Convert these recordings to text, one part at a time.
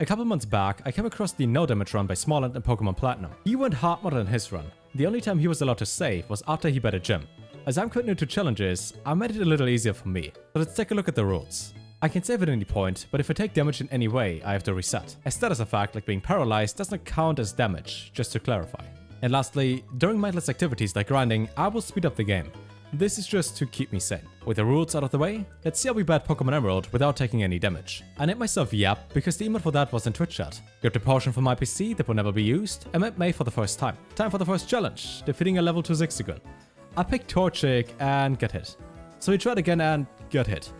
A couple months back, I came across the no damage run by SmallAnt in Pokemon Platinum. He went hard mode on his run. The only time he was allowed to save was after he bet a gym. As I'm quite new to challenges, I made it a little easier for me. So let's take a look at the rules. I can save at any point, but if I take damage in any way, I have to reset. As that as a fact, like being paralyzed does not count as damage, just to clarify. And lastly, during mindless activities like grinding, I will speed up the game. This is just to keep me sane. With the rules out of the way, let's see how we bat Pokemon Emerald without taking any damage. I named myself Yap because the emote for that was in Twitch chat. Grabbed a potion from my PC that will never be used, and met May for the first time. Time for the first challenge, defeating a level 2 Zigzagoon. I picked Torchic and got hit. So we tried again and got hit.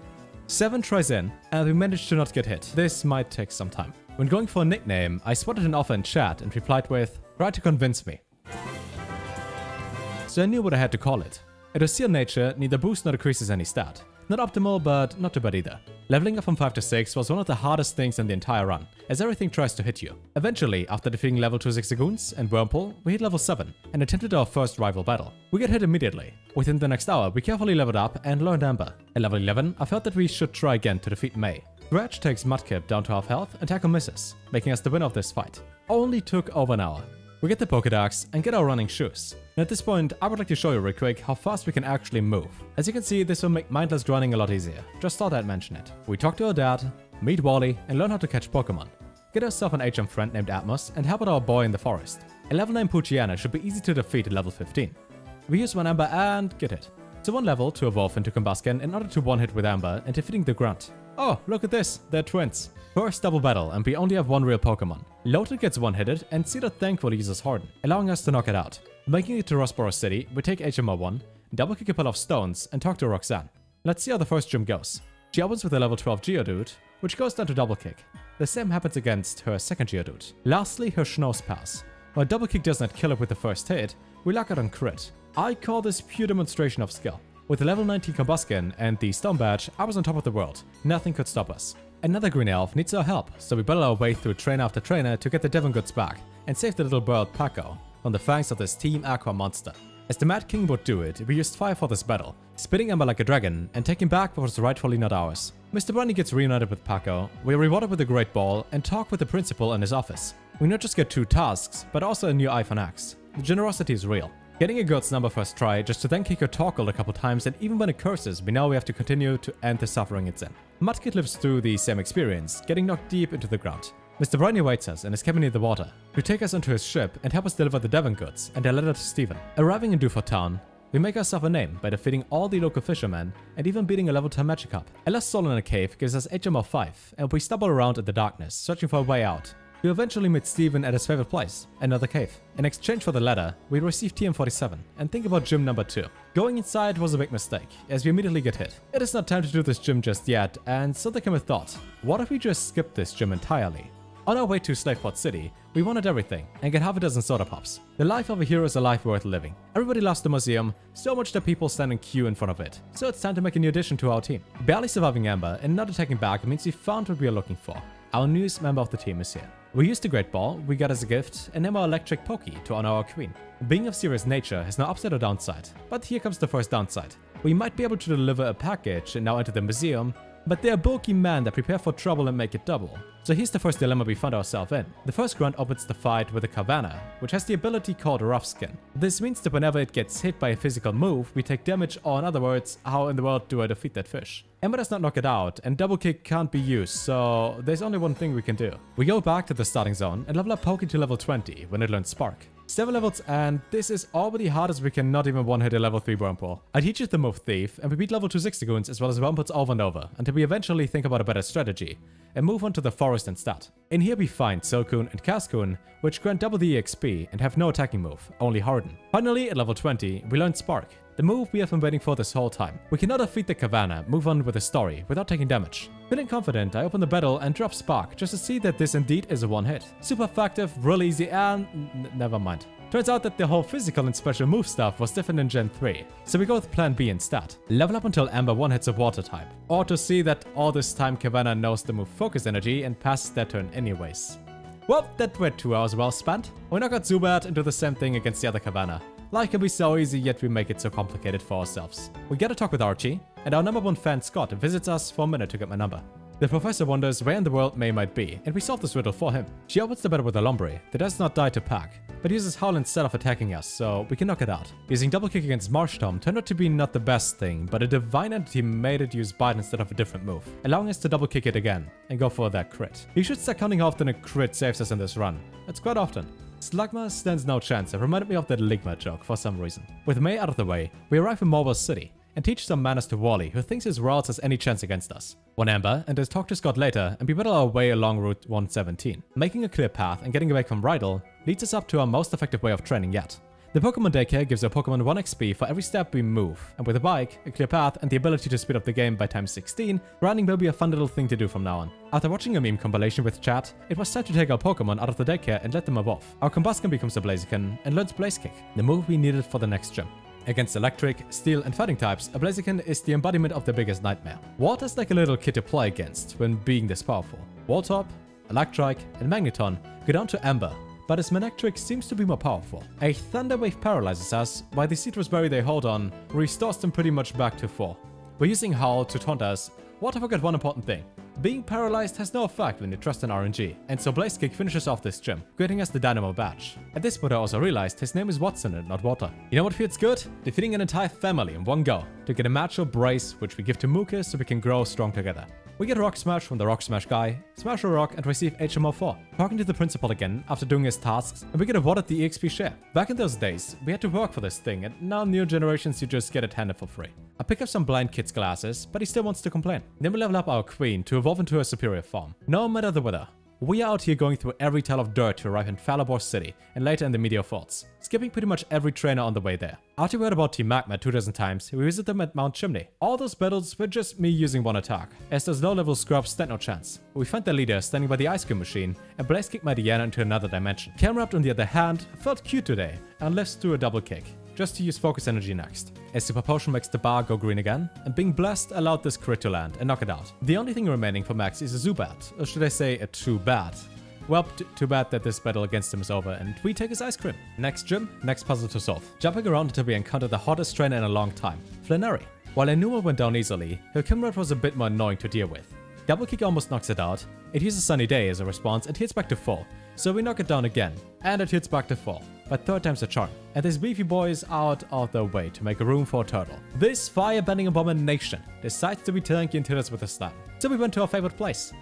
7 tries in, and we managed to not get hit. This might take some time. When going for a nickname, I spotted an offer in chat and replied with, "Try to convince me." So I knew what I had to call it. It was Seal Nature, neither boosts nor decreases any stat. Not optimal, but not too bad either. Leveling up from 5 to 6 was one of the hardest things in the entire run, as everything tries to hit you. Eventually, after defeating level 2 Zigzagoons and Wurmple, we hit level 7 and attempted our first rival battle. We got hit immediately. Within the next hour, we carefully leveled up and learned Amber. At level 11, I felt that we should try again to defeat May. Scratch takes Mudkip down to half health and Tackle misses, making us the winner of this fight. Only took over an hour. We get the Pokédex and get our running shoes. And at this point, I would like to show you real quick how fast we can actually move. As you can see, this will make mindless grinding a lot easier. Just thought I'd mention it. We talk to our dad, meet Wally, and learn how to catch Pokemon. Get ourselves an HM friend named Atmos and help out our boy in the forest. A level 9 Poochyena should be easy to defeat at level 15. We use one Amber and get it. So one level to evolve into Combusken in order to one-hit with Amber and defeating the Grunt. Oh, look at this, they're twins. First double battle, and we only have one real Pokemon. Loaded gets one-hitted, and Cedar thankfully uses Harden, allowing us to knock it out. Making it to Rosboro City, we take HMO1, double kick a pile of stones, and talk to Roxanne. Let's see how the first gym goes. She opens with a level 12 Geodude, which goes down to double kick. The same happens against her second Geodude. Lastly, her Schnoz pass. While double kick does not kill her with the first hit, we lock it on crit. I call this pure demonstration of skill. With the level 19 Combusken and the Stone Badge, I was on top of the world. Nothing could stop us. Another green elf needs our help, so we battle our way through trainer after trainer to get the Devon goods back and save the little bird Paco from the fangs of this Team Aqua monster. As the Mad King would do it, we used fire for this battle, spitting Ember like a dragon and taking back what was rightfully not ours. Mr. Brownie gets reunited with Paco, we are rewarded with a great ball and talk with the principal in his office. We not just get 2 tasks, but also a new iPhone X. The generosity is real. Getting a God's number first try just to then kick her Torkoal a couple times, and even when it curses, we know we have to continue to end the suffering it's in. Mudkip lives through the same experience, getting knocked deep into the ground. Mr. Briny awaits us in his cabin near the water, to take us onto his ship and help us deliver the Devon goods and a letter to Steven. Arriving in Dewford Town, we make ourselves a name by defeating all the local fishermen and even beating a level 10 Magikarp. A last soul in a cave gives us HMO 5, and we stumble around in the darkness, searching for a way out. We eventually meet Steven at his favorite place, another cave. In exchange for the letter, we receive TM47 and think about gym number 2. Going inside was a big mistake, as we immediately get hit. It is not time to do this gym just yet, and so there came a thought. What if we just skip this gym entirely? On our way to Slaveport City, we wanted everything and get half a dozen soda pops. The life of a hero is a life worth living. Everybody loves the museum, so much that people stand in queue in front of it. So it's time to make a new addition to our team. Barely surviving Amber and not attacking back means we found what we are looking for. Our newest member of the team is here. We used the Great Ball we got as a gift and named our Electric Pokey to honor our queen. Being of serious nature has no upside or downside, but here comes the first downside. We might be able to deliver a package and now enter the museum, but they are bulky men that prepare for trouble and make it double. So here's the first dilemma we found ourselves in. The first grunt opens the fight with a Carvanha, which has the ability called Rough Skin. This means that whenever it gets hit by a physical move, we take damage, or in other words, how in the world do I defeat that fish? Ember does not knock it out, and double kick can't be used, so there's only one thing we can do. We go back to the starting zone and level up Pokey to level 20 when it learns Spark. 7 levels, and this is already hard as we cannot even one-hit a level 3 Wurmple. I teach it the move Thief, and we beat level 2 Zigzagoons as well as Wurmples over and over, until we eventually think about a better strategy, and move on to the forest instead. In here we find Silcoon and Cascoon, which grant double the EXP and have no attacking move, only Harden. Finally, at level 20, we learn Spark, the move we have been waiting for this whole time. We cannot defeat the Carvanha, move on with the story, without taking damage. Feeling confident, I open the battle and drop Spark, just to see that this indeed is a one-hit. Super effective, real easy, and never mind. Turns out that the whole physical and special move stuff was different in Gen 3, so we go with plan B instead. Level up until Amber one-hits a water type. Or to see that all this time Carvanha knows the move Focus Energy and passes their turn anyways. Well, that were 2 hours well spent. We knock out Zubat and do the same thing against the other Carvanha. Life can be so easy, yet we make it so complicated for ourselves. We get a talk with Archie, and our number 1 fan Scott visits us for a minute to get my number. The professor wonders where in the world May might be, and we solve this riddle for him. She opens the battle with a Lombre that does not die to pack, but uses Howl instead of attacking us, so we can knock it out. Using double kick against Marshtomb turned out to be not the best thing, but a divine entity made it use bite instead of a different move, allowing us to double kick it again and go for that crit. You should start counting how often a crit saves us in this run. It's quite often. Slugma stands no chance. It reminded me of that Ligma joke for some reason. With May out of the way, we arrive in Mobile City and teach some manners to Wally, who thinks his Royals has any chance against us. One Amber and talk to Scott later, and we battle our way along Route 117. Making a clear path and getting away from Rydell leads us up to our most effective way of training yet. The Pokemon Daycare gives our Pokemon 1 XP for every step we move, and with a bike, a clear path, and the ability to speed up the game by times 16, grinding will be a fun little thing to do from now on. After watching a meme compilation with chat, it was time to take our Pokemon out of the daycare and let them evolve. Our Combusken becomes a Blaziken and learns Blaze Kick, the move we needed for the next gym. Against electric, steel, and fighting types, a Blaziken is the embodiment of their biggest nightmare. Water's like a little kid to play against when being this powerful. Voltorb, Electrike, and Magneton go down to Amber, but his Manectric seems to be more powerful. A Thunder Wave paralyzes us, while the Citrus Berry they hold on restores them pretty much back to 4. We're using Howl to taunt us. Water forgot one important thing. Being paralyzed has no effect when you trust in RNG, and so Blaze Kick finishes off this gym, getting us the Dynamo badge. At this point I also realized his name is Watson and not Water. You know what feels good? Defeating an entire family in one go, to get a Magical Brace which we give to Muka so we can grow strong together. We get Rock Smash from the Rock Smash guy, smash a rock and receive HMO4. Talking to the principal again after doing his tasks, and we get awarded the EXP share. Back in those days, we had to work for this thing, and now new generations you just get it handed for free. I pick up some Blind Kid's glasses, but he still wants to complain. Then we level up our Queen to evolve into a superior form. No matter the weather, we are out here going through every tile of dirt to arrive in Falabor City, and later in the Meteor Falls, skipping pretty much every trainer on the way there. After we heard about Team Magma 2 dozen times, we visit them at Mount Chimney. All those battles were just me using one attack, as those low-level scrubs stand no chance. We find their leader standing by the ice cream machine, and Blaze Kick my Diana into another dimension. Camerupt on the other hand felt cute today, and lives through a double kick, just to use Focus Energy next. A Super Potion makes the bar go green again, and being blessed allowed this crit to land and knock it out. The only thing remaining for Max is a Zubat, or should I say a Too Bad. Well, too bad that this battle against him is over and we take his ice cream. Next gym, next puzzle to solve. Jumping around until we encounter the hottest trainer in a long time, Flannery. While Enuma went down easily, her Kimrat was a bit more annoying to deal with. Double Kick almost knocks it out. It uses Sunny Day as a response and hits back to full. So we knock it down again, and it hits back to full. But third time's a charm. And this beefy boy is out of their way to make room for a turtle. This fire-bending abomination decides to be tanky and hit us with a slam. So we went to our favorite place.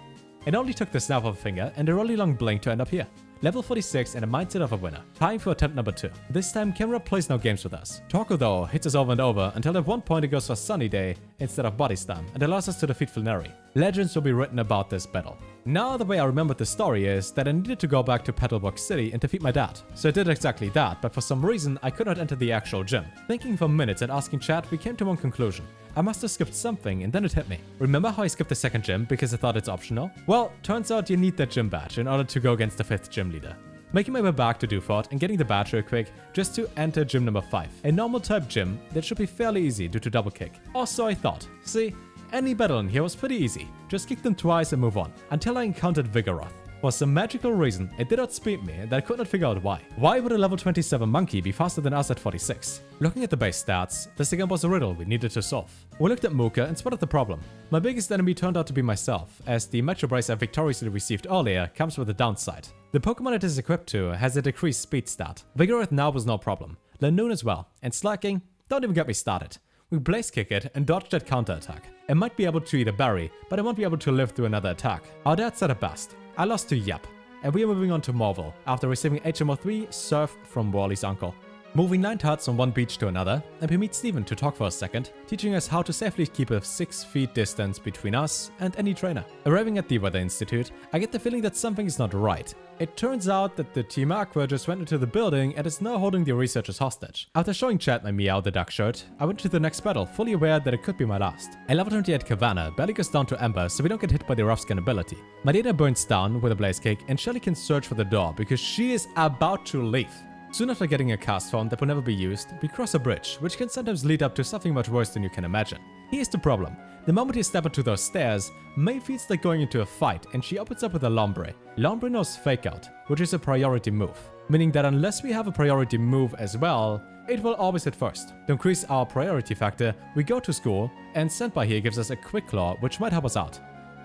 It only took the snap of a finger and a really long blink to end up here. Level 46 and a mindset of a winner. Time for attempt number 2. This time Kimura plays no games with us. Torko though hits us over and over until at one point it goes for Sunny Day instead of Body Slam and allows us to defeat Flannery. Legends will be written about this battle. Now the way I remembered the story is that I needed to go back to Petalburg City and defeat my dad. So I did exactly that, but for some reason I could not enter the actual gym. Thinking for minutes and asking chat, we came to one conclusion. I must have skipped something and then it hit me. Remember how I skipped the second gym because I thought it's optional? Well, turns out you need that gym badge in order to go against the 5th gym leader. Making my way back to Dufort and getting the badge real quick just to enter gym number 5. A normal type gym that should be fairly easy due to double kick. Or so I thought. See, any battle in here was pretty easy. Just kick them twice and move on. Until I encountered Vigoroth. For some magical reason, it did outspeed me and I could not figure out why. Why would a level 27 monkey be faster than us at 46? Looking at the base stats, this again was a riddle we needed to solve. We looked at Muka and spotted the problem. My biggest enemy turned out to be myself, as the Metro Brace I victoriously received earlier comes with a downside. The Pokemon it is equipped to has a decreased speed stat. Vigoroth now was no problem. Lanoon as well, and Slacking, don't even get me started. We Blaze Kick it and dodge that counter attack. I might be able to eat a berry, but I won't be able to live through another attack. Our dad said it best. I lost to Yap, and we are moving on to Marvel after receiving HMO3 Surf from Wally's uncle. Moving 9 huts on one beach to another, and we meet Steven to talk for a second, teaching us how to safely keep a 6 feet distance between us and any trainer. Arriving at the Weather Institute, I get the feeling that something is not right. It turns out that the Team Aqua just went into the building and is now holding the researchers hostage. After showing Chad my Meow the duck shirt, I went to the next battle, fully aware that it could be my last. A level 28 Cavanna barely goes down to Ember so we don't get hit by the rough skin ability. Madeda burns down with a Blaze Kick and Shelly can search for the door because she is about to leave. Soon after getting a cast form that will never be used, we cross a bridge, which can sometimes lead up to something much worse than you can imagine. Here's the problem. The moment you step onto those stairs, May feels like going into a fight and she opens up with a Lombre. Lombre knows Fake Out, which is a priority move, meaning that unless we have a priority move as well, it will always hit first. To increase our priority factor, we go to school, and Senpai here gives us a Quick Claw, which might help us out.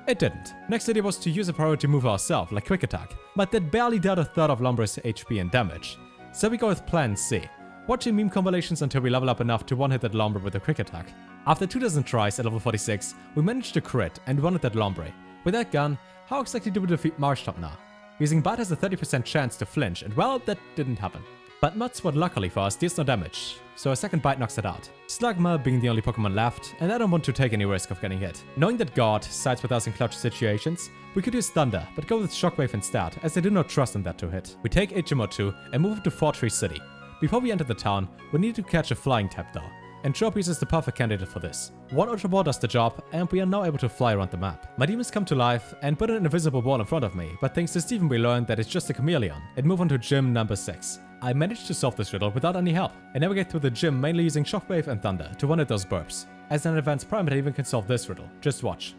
It didn't. Next idea was to use a priority move ourselves, like Quick Attack, but that barely dealt a third of Lombre's HP and damage. So we go with Plan C, watching meme compilations until we level up enough to one-hit that Lombre with a Quick Attack. After 2 dozen tries at level 46, we managed to crit and one-hit that Lombre. With that gun, how exactly do we defeat Marshtomp now? Using Bite has a 30% chance to flinch, and well, that didn't happen. But Mudsword luckily for us deals no damage, so a second bite knocks it out. Slugma being the only Pokemon left, and I don't want to take any risk of getting hit. Knowing that God sides with us in clutch situations, we could use Thunder, but go with Shockwave instead, as I do not trust in that to hit. We take HMO2 and move to Fortree City. Before we enter the town, we need to catch a flying type though, and Tropius is the perfect candidate for this. One Ultra Ball does the job, and we are now able to fly around the map. My demons come to life and put an invisible wall in front of me, but thanks to Steven we learned that it's just a chameleon, and move on to gym number 6. I managed to solve this riddle without any help, and navigate through the gym mainly using Shockwave and Thunder to one-hit those burps. As an advanced primate I even can solve this riddle, just watch.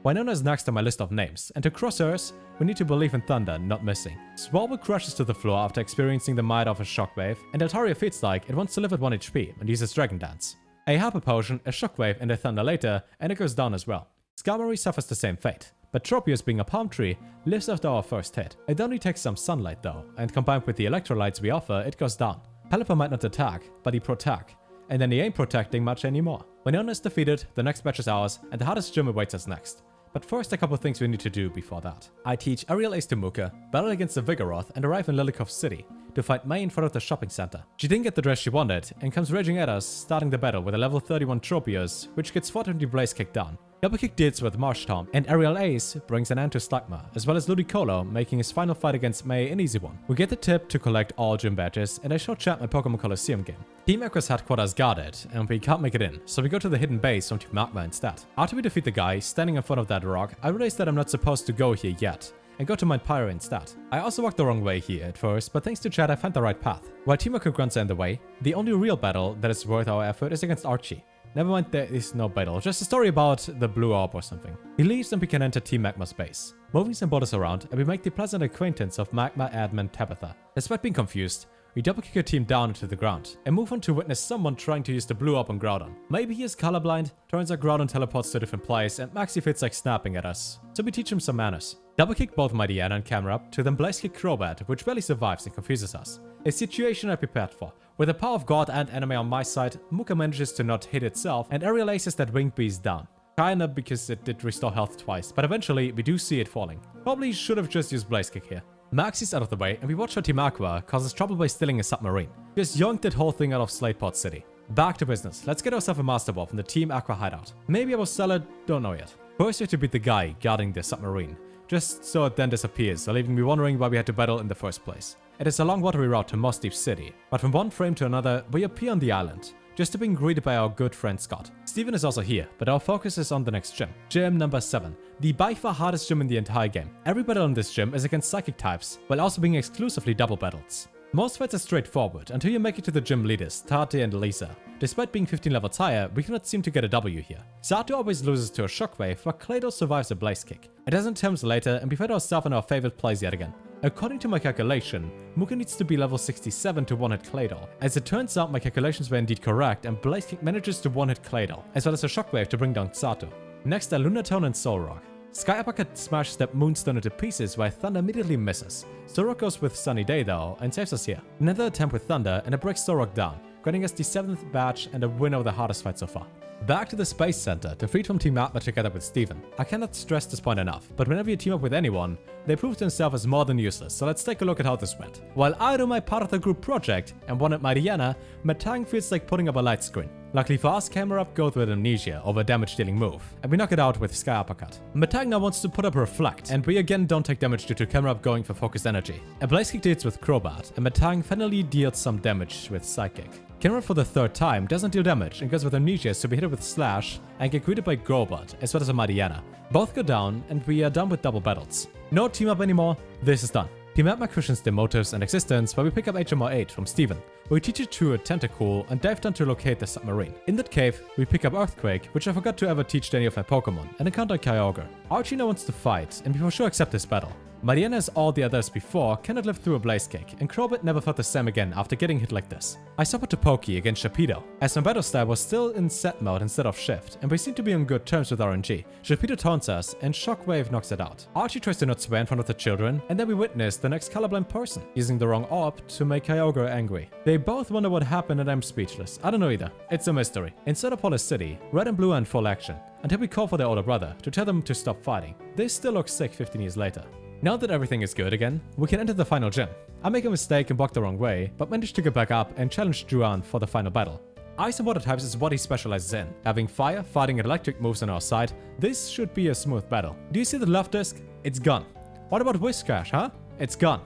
Winona is next on my list of names, and to cross hers, we need to believe in Thunder, not missing. Swallow crashes to the floor after experiencing the might of a Shockwave, and Altaria feels like it wants to live at 1 HP and uses Dragon Dance. A Hyper Potion, a Shockwave, and a Thunder later, and it goes down as well. Skarmory suffers the same fate, but Tropius, being a palm tree, lives after our first hit. It only takes some sunlight though, and combined with the electrolytes we offer, it goes down. Pelipper might not attack, but he protect, and then he ain't protecting much anymore. Winona is defeated, the next match is ours, and the hardest gym awaits us next. But first, a couple things we need to do before that. I teach Aerial Ace to Muka, battle against the Vigoroth, and arrive in Lilikoff City to fight May in front of the shopping center. She didn't get the dress she wanted, and comes raging at us, starting the battle with a level 31 Tropius, which gets 420 Blaze Kick down. Double Kick deals with Marshtomp, and Aerial Ace brings an end to Slugma, as well as Ludicolo, making his final fight against May an easy one. We get the tip to collect all gym badges, and I show chat my Pokemon Colosseum game. Team Aqua's headquarters guarded, and we can't make it in, so we go to the hidden base from Team Magma instead. After we defeat the guy standing in front of that rock, I realize that I'm not supposed to go here yet, and go to Mount Pyro instead. I also walked the wrong way here at first, but thanks to chat I found the right path. While Team Aqua grunts are in the way, the only real battle that is worth our effort is against Archie. Never mind, there is no battle, just a story about the blue orb or something. He leaves and we can enter Team Magma's base. Moving some borders around, and we make the pleasant acquaintance of Magma admin Tabitha. Despite being confused, we double kick her team down into the ground, and move on to witness someone trying to use the blue orb on Groudon. Maybe he is colorblind, turns out Groudon teleports to a different place, and Maxi feels like snapping at us. So we teach him some manners. Double kick both Mightyena and Camerupt to then Blaze Kick Crobat, which barely survives and confuses us. A situation I prepared for. With the power of God and anime on my side, Muka manages to not hit itself and Aerial Aces that Winged Beast down. Kinda because it did restore health twice, but eventually we do see it falling. Probably should have just used Blaze Kick here. Maxi's out of the way and we watch how Team Aqua causes trouble by stealing a submarine. Just yoinked that whole thing out of Slateport City. Back to business, let's get ourselves a Master Ball from the Team Aqua hideout. Maybe I will sell it, don't know yet. First we have to beat the guy guarding the submarine, just so it then disappears, so leaving me wondering why we had to battle in the first place. It is a long watery route to Moss Deep City, but from one frame to another, we appear on the island, just to being greeted by our good friend Scott. Steven is also here, but our focus is on the next gym. Gym number 7, the by far hardest gym in the entire game. Every battle in this gym is against psychic types, while also being exclusively double battles. Most fights are straightforward until you make it to the gym leaders, Tate and Lisa. Despite being 15 levels higher, we cannot seem to get a W here. Sato always loses to a Shockwave, but Clado survives a Blaze Kick. A dozen attempts later, and we find ourselves in our favorite place yet again. According to my calculation, Muka needs to be level 67 to one-hit Claydol. As it turns out, my calculations were indeed correct, and Blaze Kick manages to one-hit Claydol, as well as a Shockwave to bring down Sato. Next are Lunatone and Solrock. Sky Uppercut smashes that Moonstone into pieces while Thunder immediately misses. Solrock goes with Sunny Day though, and saves us here. Another attempt with Thunder, and it breaks Solrock down, granting us the 7th badge and a win over the hardest fight so far. Back to the Space Center to defeat from Team Magma together with Steven. I cannot stress this point enough, but whenever you team up with anyone, they prove themselves as more than useless, so let's take a look at how this went. While I do my part of the group project and one at Mightyena, Matang feels like putting up a light screen. Luckily for us, Camerupt goes with Amnesia over a damage-dealing move, and we knock it out with Sky Uppercut. Matang now wants to put up Reflect, and we again don't take damage due to Camerupt going for Focused Energy. A Blaze Kick deals with Crobat, and Matang finally deals some damage with Psychic. Camerupt for the 3rd time doesn't deal damage and goes with Amnesia, so we hit it with Slash and get greeted by Golbat, as well as a Mightyena. Both go down, and we are done with double battles. No team up anymore, this is done. Team Magma questions their motives and existence, but we pick up HMO8 from Steven. We teach it to a Tentacool and dive down to locate the submarine. In that cave, we pick up Earthquake, which I forgot to ever teach to any of my Pokemon, and encounter Kyogre. Archie now wants to fight, and we for sure accept this battle. Mariana, as all the others before, cannot live through a Blaze Kick, and Crowbit never felt the same again after getting hit like this. I swapped to Pokey against Sharpedo, as my battle style was still in set mode instead of shift, and we seem to be on good terms with RNG. Sharpedo taunts us, and Shockwave knocks it out. Archie tries to not swear in front of the children, and then we witness the next colorblind person using the wrong orb to make Kyogre angry. They both wonder what happened, and I'm speechless. I don't know either. It's a mystery. In Sodapolis City, Red and Blue are in full action, until we call for their older brother to tell them to stop fighting. They still look sick 15 years later. Now that everything is good again, we can enter the final gym. I make a mistake and walk the wrong way, but manage to get back up and challenge Juan for the final battle. Ice and water types is what he specializes in. Having fire, fighting, and electric moves on our side, this should be a smooth battle. Do you see the love disc? It's gone. What about Whiscash, huh? It's gone.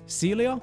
Celio?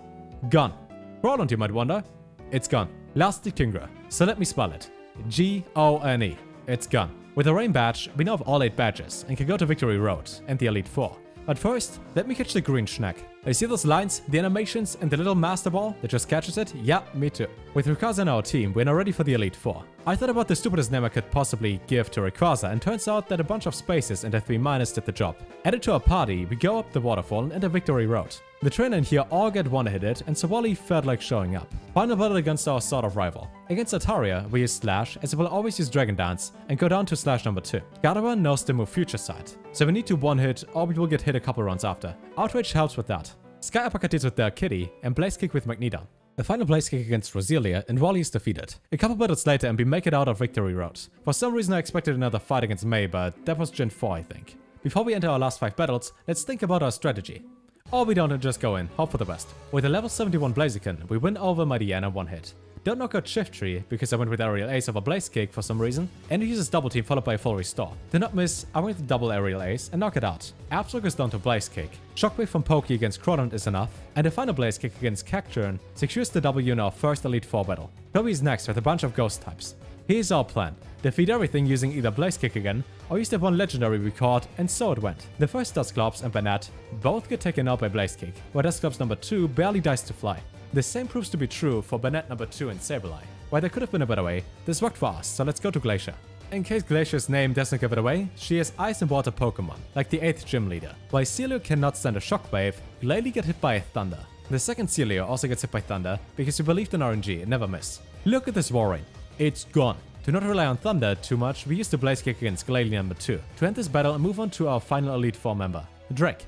Gone. Roland, you might wonder? It's gone. Lastly, Kingra. So let me spell it. G-O-N-E. It's gone. With a Rain badge, we now have all 8 badges and can go to Victory Road and the Elite Four. But first, let me catch the green schnack. You see those lines, the animations, and the little master ball that just catches it? Yeah, me too. With Rayquaza in our team, we're now ready for the Elite Four. I thought about the stupidest name I could possibly give to Rayquaza, and turns out that a bunch of spaces and a 3- did the job. Added to our party, we go up the waterfall and enter Victory Road. The trainer in here all get one-hitted, and so Wally felt like showing up. Final battle against our sort of rival. Against Altaria, we use Slash, as it will always use Dragon Dance, and go down to Slash number 2. Gardevoir knows the move Future Sight, so we need to one-hit, or we will get hit a couple rounds after. Outrage helps with that. Sky Uppercut deals with their Kitty, and Blaze Kick with Magneton. The final Blaze Kick against Roselia, and Wally is defeated. A couple battles later and we make it out of Victory Road. For some reason I expected another fight against May, but that was Gen 4 I think. Before we enter our last 5 battles, let's think about our strategy. Or we don't and just go in, hope for the best. With a level 71 Blaziken, we win over Mariana one hit. Don't knock out Shift Tree, because I went with Aerial Ace over Blaze Kick for some reason, and it uses Double Team followed by a full restore. Do not miss, I went with double Aerial Ace and knock it out. Absol goes down to Blaze Kick. Shockwave from Pokey against Crawdont is enough, and a final Blaze Kick against Cacturne secures the W in our first Elite Four battle. Toby is next with a bunch of Ghost types. Here's our plan. Defeat everything using either Blaze Kick again, or use the one legendary we caught, and so it went. The first Dusclops and Banette both get taken out by Blaze Kick, while Dusclops number 2 barely dies to fly. The same proves to be true for Banette number 2 and Sableye. While there could have been a better way, this worked for us, so let's go to Glacier. In case Glacier's name doesn't give it away, she is Ice and Water Pokemon, like the 8th gym leader. While Celio cannot stand a Shockwave, Glalie get hit by a Thunder. The second Celio also gets hit by Thunder, because we believed in RNG and never miss. Look at this Warring. It's gone. To not rely on Thunder too much, we use the Blaze Kick against Glalie number 2 to end this battle and move on to our final Elite Four member, Drake.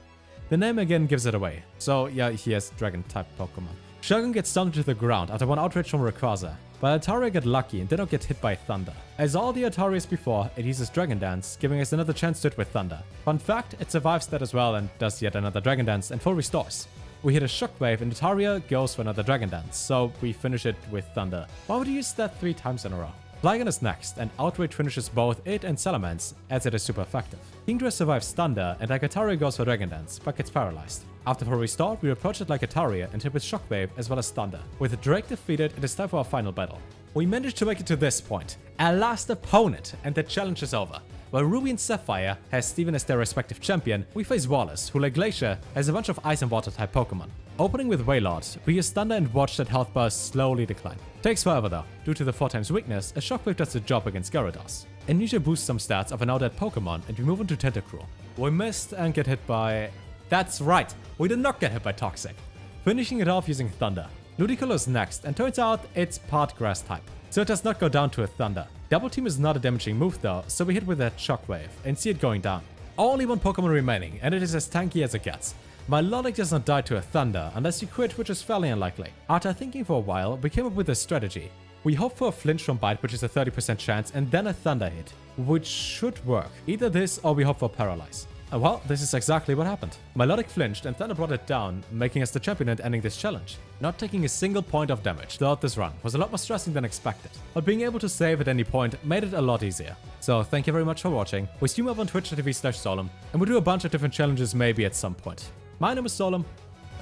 The name again gives it away, so yeah, he has Dragon-type Pokemon. Shogun gets stunned to the ground after one Outrage from Rayquaza, but Altaria get lucky and did not get hit by Thunder. As all the Altarias before, it uses Dragon Dance, giving us another chance to hit with Thunder. Fun fact, it survives that as well and does yet another Dragon Dance and full restores. We hit a Shockwave and Altaria goes for another Dragon Dance, so we finish it with Thunder. Why would you use that 3 times in a row? Flygon is next, and Outrage finishes both it and Salamence, as it is super effective. Kingdra survives Thunder, and Altaria goes for Dragon Dance, but gets paralyzed. After full restore, we approach it like Altaria and hit with Shockwave as well as Thunder. With Drake defeated, it is time for our final battle. We managed to make it to this point, our last opponent, and the challenge is over. While Ruby and Sapphire has Steven as their respective champion, we face Wallace, who like Glacier, has a bunch of Ice and Water type Pokemon. Opening with Wailord, we use Thunder and watch that health bar slowly decline. Takes forever though. Due to the 4x weakness, a Shockwave does the job against Gyarados. Amnesia boosts some stats of an now dead Pokemon, and we move on to Tentacruel. We missed and get hit by... That's right, we did not get hit by Toxic. Finishing it off using Thunder. Ludicolo is next, and turns out it's part Grass type, so it does not go down to a Thunder. Double Team is not a damaging move though, so we hit with that Shockwave and see it going down. Only one Pokemon remaining, and it is as tanky as it gets. Milotic does not die to a Thunder unless you quit, which is fairly unlikely. After thinking for a while, we came up with a strategy. We hope for a flinch from Bite, which is a 30% chance, and then a Thunder hit, which should work. Either this or we hope for Paralyze. And well, this is exactly what happened. Milotic flinched and Thunder brought it down, making us the champion and ending this challenge. Not taking a single point of damage throughout this run was a lot more stressing than expected, but being able to save at any point made it a lot easier. So thank you very much for watching. We stream up on twitch.tv/Solemn, and we'll do a bunch of different challenges maybe at some point. My name is Solemn,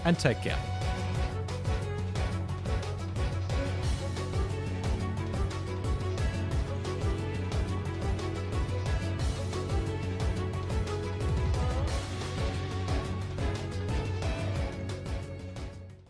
and take care.